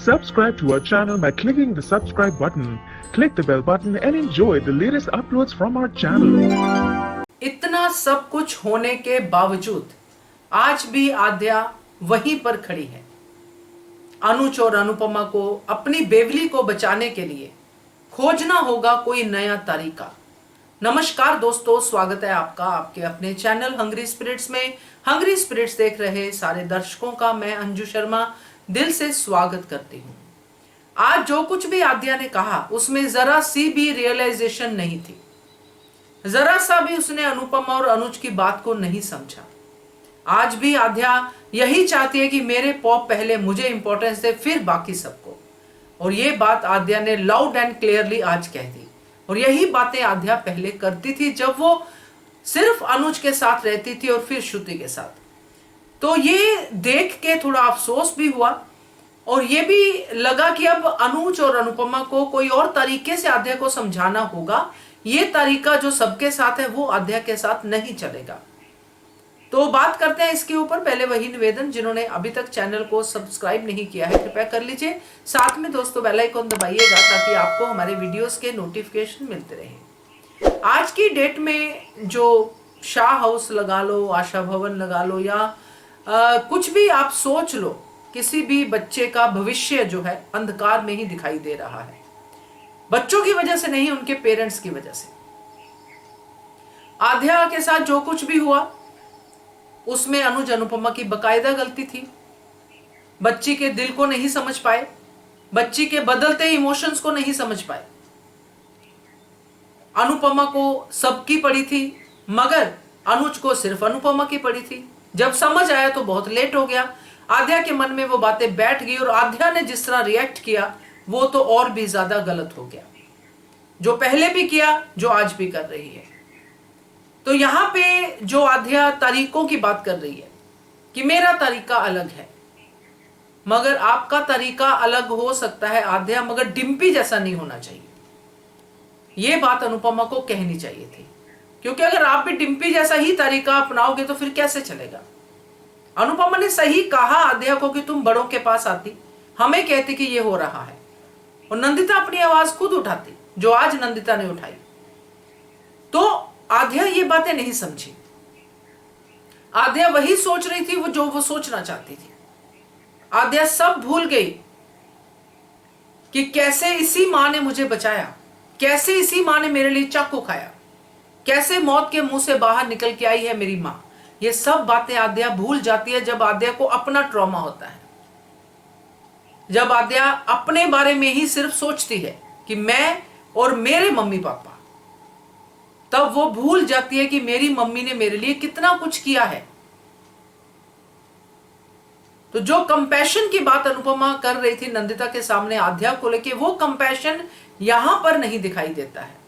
Subscribe to our channel by clicking the subscribe button. Click the bell button and enjoy the latest uploads from our channel. इतना सब कुछ होने के बावजूद आज भी आद्या वहीं पर खड़ी है। अनुज और अनुपमा को अपनी बेवली को बचाने के लिए खोजना होगा कोई नया तरीका। नमस्कार दोस्तों, स्वागत है आपका आपके अपने चैनल हंग्री स्पिरिट्स में। हंग्री स्पिरिट्स देख रहे सारे दर्शकों का मैं अंजू शर्मा दिल से स्वागत करती हूँ। आज जो कुछ भी आद्या ने कहा उसमें जरा सी भी रियलाइजेशन नहीं थी, जरा सा भी उसने अनुपमा और अनुज की बात को नहीं समझा। आज भी आद्या यही चाहती है कि मेरे पॉप पहले मुझे इंपॉर्टेंस दे फिर बाकी सबको, और ये बात आद्या ने लाउड एंड क्लियरली आज कह दी। और यही बातें आद्या पहले करती थी जब वो सिर्फ अनुज के साथ रहती थी और फिर श्रुति के साथ। तो ये देख के थोड़ा अफसोस भी हुआ और ये भी लगा कि अब अनुज और अनुपमा को कोई और तरीके से आद्या को समझाना होगा। ये तरीका जो सबके साथ है वो आद्या के साथ नहीं चलेगा। तो बात करते हैं इसके ऊपर। पहले वही निवेदन, जिन्होंने अभी तक चैनल को सब्सक्राइब नहीं किया है कृपया कर लीजिए। साथ में दोस्तों बेल आइकन दबाइएगा ताकि आपको हमारे वीडियोस के नोटिफिकेशन मिलते रहे। आज की डेट में जो शाह हाउस लगा लो, आशा भवन लगा लो, या कुछ भी आप सोच लो, किसी भी बच्चे का भविष्य जो है अंधकार में ही दिखाई दे रहा है। बच्चों की वजह से नहीं, उनके पेरेंट्स की वजह से। आद्या के साथ जो कुछ भी हुआ उसमें अनुज अनुपमा की बकायदा गलती थी। बच्ची के दिल को नहीं समझ पाए, बच्ची के बदलते इमोशंस को नहीं समझ पाए। अनुपमा को सबकी पड़ी थी मगर अनुज को सिर्फ अनुपमा की पड़ी थी। जब समझ आया तो बहुत लेट हो गया। आद्या के मन में वो बातें बैठ गई और आद्या ने जिस तरह रिएक्ट किया वो तो और भी ज्यादा गलत हो गया, जो पहले भी किया, जो आज भी कर रही है। तो यहां पे जो आद्या तरीकों की बात कर रही है कि मेरा तरीका अलग है, मगर आपका तरीका अलग हो सकता है आद्या, मगर डिम्पी जैसा नहीं होना चाहिए। ये बात अनुपमा को कहनी चाहिए थी, क्योंकि अगर आप भी डिम्पी जैसा ही तरीका अपनाओगे तो फिर कैसे चलेगा। अनुपमा ने सही कहा आद्या को कि तुम बड़ों के पास आती, हमें कहती कि ये हो रहा है, और नंदिता अपनी आवाज खुद उठाती जो आज नंदिता ने उठाई। तो आद्या ये बातें नहीं समझी। आद्या वही सोच रही थी जो वो सोचना चाहती थी। आद्या सब भूल गई कि कैसे इसी मां ने मुझे बचाया, कैसे इसी मां ने मेरे लिए चाकू खाया, कैसे मौत के मुंह से बाहर निकल के आई है मेरी मां। ये सब बातें आद्या भूल जाती है जब आद्या को अपना ट्रॉमा होता है, जब आद्या अपने बारे में ही सिर्फ सोचती है कि मैं और मेरे मम्मी पापा, तब वो भूल जाती है कि मेरी मम्मी ने मेरे लिए कितना कुछ किया है। तो जो कंपैशन की बात अनुपमा कर रही थी नंदिता के सामने आद्या को लेके, वो कंपैशन यहां पर नहीं दिखाई देता है।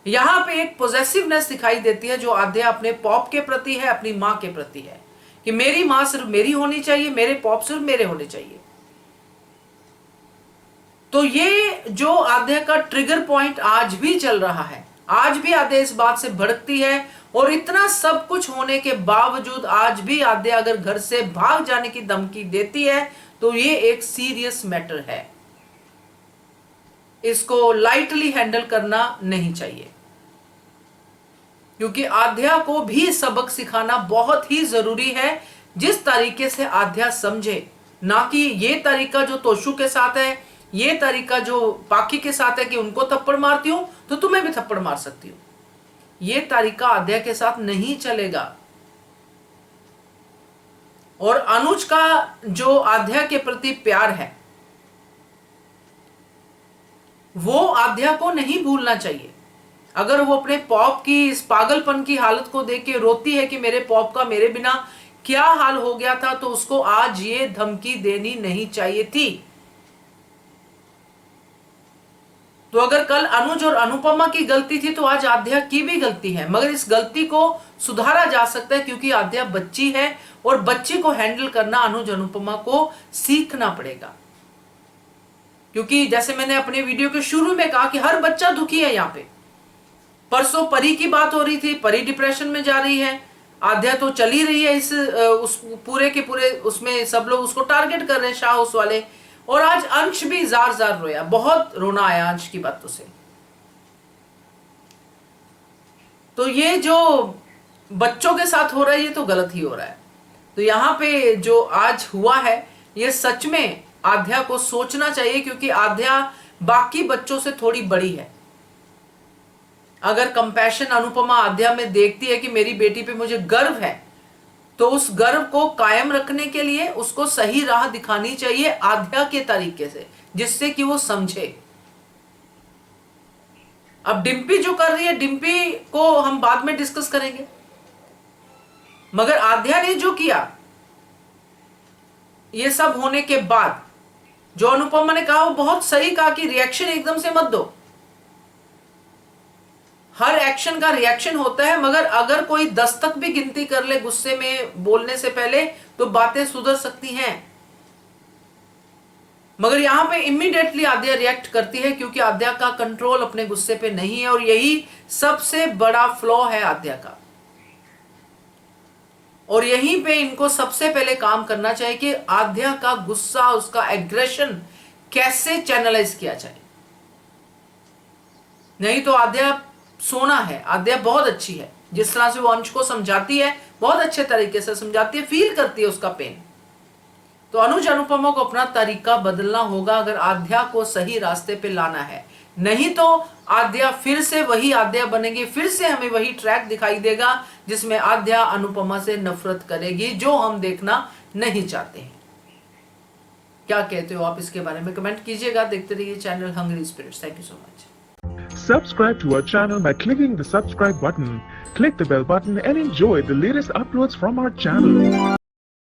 यहां पे एक पॉजेसिवनेस दिखाई देती है जो आद्या अपने पॉप के प्रति है, अपनी मां के प्रति है, कि मेरी मां सिर्फ मेरी होनी चाहिए, मेरे पॉप सिर्फ मेरे होने चाहिए। तो ये जो आद्या का ट्रिगर पॉइंट आज भी चल रहा है, आज भी आद्या इस बात से भड़कती है, और इतना सब कुछ होने के बावजूद आज भी आद्या अगर घर से भाग जाने की धमकी देती है तो ये एक सीरियस मैटर है। इसको लाइटली हैंडल करना नहीं चाहिए, क्योंकि आद्या को भी सबक सिखाना बहुत ही जरूरी है। जिस तरीके से आद्या समझे, ना कि ये तरीका जो तोशु के साथ है, ये तरीका जो पाखी के साथ है कि उनको थप्पड़ मारती हूं तो तुम्हें भी थप्पड़ मार सकती हूं। ये तरीका आद्या के साथ नहीं चलेगा। और अनुज का जो आद्या के प्रति प्यार है वो आद्या को नहीं भूलना चाहिए। अगर वो अपने पॉप की इस पागलपन की हालत को देख के रोती है कि मेरे पॉप का मेरे बिना क्या हाल हो गया था, तो उसको आज ये धमकी देनी नहीं चाहिए थी। तो अगर कल अनुज और अनुपमा की गलती थी तो आज आद्या की भी गलती है, मगर इस गलती को सुधारा जा सकता है क्योंकि आद्या बच्ची है और बच्ची को हैंडल करना अनुज अनुपमा को सीखना पड़ेगा। क्योंकि जैसे मैंने अपने वीडियो के शुरू में कहा कि हर बच्चा दुखी है। यहाँ पे परसों परी की बात हो रही थी, परी डिप्रेशन में जा रही है, आद्या तो चली रही है इस उस पूरे के पूरे उसमें सब लोग उसको टारगेट कर रहे हैं, शाह हाउस वाले, और आज अंश भी जार जार रोया, बहुत रोना आया अंश की बातों से। तो ये जो बच्चों के साथ हो रहा है ये तो गलत ही हो रहा है। तो यहां पे जो आज हुआ है ये सच में आध्या को सोचना चाहिए, क्योंकि आध्या बाकी बच्चों से थोड़ी बड़ी है। अगर कंपैशन अनुपमा आध्या में देखती है कि मेरी बेटी पे मुझे गर्व है, तो उस गर्व को कायम रखने के लिए उसको सही राह दिखानी चाहिए आध्या के तरीके से, जिससे कि वो समझे। अब डिम्पी जो कर रही है, डिम्पी को हम बाद में डिस्कस करेंगे, मगर आध्या ने जो किया ये सब होने के बाद, जो अनुपमा ने कहा वो बहुत सही कहा कि रिएक्शन एकदम से मत दो। हर एक्शन का रिएक्शन होता है, मगर अगर कोई 10 तक भी गिनती कर ले गुस्से में बोलने से पहले तो बातें सुधर सकती हैं। मगर यहां पे इमीडिएटली आध्या रिएक्ट करती है, क्योंकि आध्या का कंट्रोल अपने गुस्से पे नहीं है, और यही सबसे बड़ा फ्लॉ है आध्या का। और यहीं पे इनको सबसे पहले काम करना चाहिए कि आध्या का गुस्सा, उसका एग्रेशन कैसे चैनलाइज किया जाए। नहीं तो आध्या सोना है, आध्या बहुत अच्छी है, जिस तरह से वो अंश को समझाती है बहुत अच्छे तरीके से समझाती है, फील करती है उसका पेन। तो अनुज अनुपमा को अपना तरीका बदलना होगा अगर आध्या को सही रास्ते पे लाना है। नहीं तो आध्या फिर से वही आध्या बनेगी, फिर से हमें वही ट्रैक दिखाई देगा जिसमें आध्या अनुपमा से नफरत करेगी, जो हम देखना नहीं चाहते हैं। क्या कहते हो आप इसके बारे में? कमेंट कीजिएगा। देखते रहिए channel hungry spirits. Thank you so much. Subscribe to our channel by clicking the subscribe button. Click the bell button and enjoy the latest uploads from our channel.